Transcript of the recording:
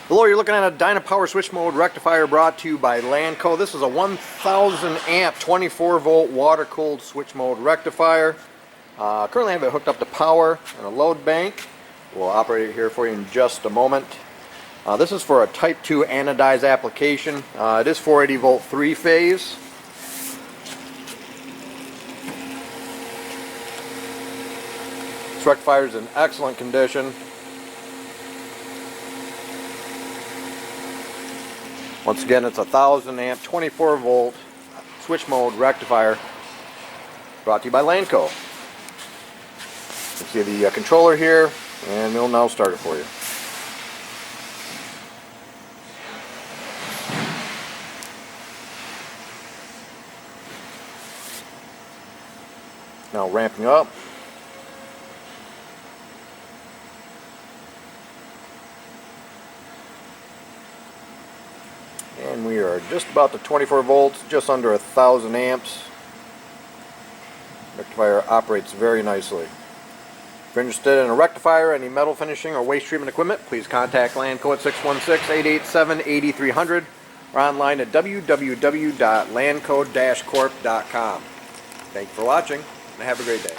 Hello, you're looking at a Dynapower switch mode rectifier brought to you by Lanco. This is a 1000 amp 24 volt water cooled switch mode rectifier. Currently I have it hooked up to power and a load bank. We'll operate it here for you in just a moment. This is for a type 2 anodized application. It is 480 volt 3 phase. This rectifier is in excellent condition. Once again, it's a 1000 amp 24 volt switch mode rectifier brought to you by Lanco. You can see the controller here, and we'll now start it for you. Now ramping up. And we are just about to 24 volts, just under 1000 amps. Rectifier operates very nicely. If you're interested in a rectifier, any metal finishing or waste treatment equipment, please contact Lanco at 616-887-8300 or online at www.lanco-corp.com. Thank you for watching and have a great day.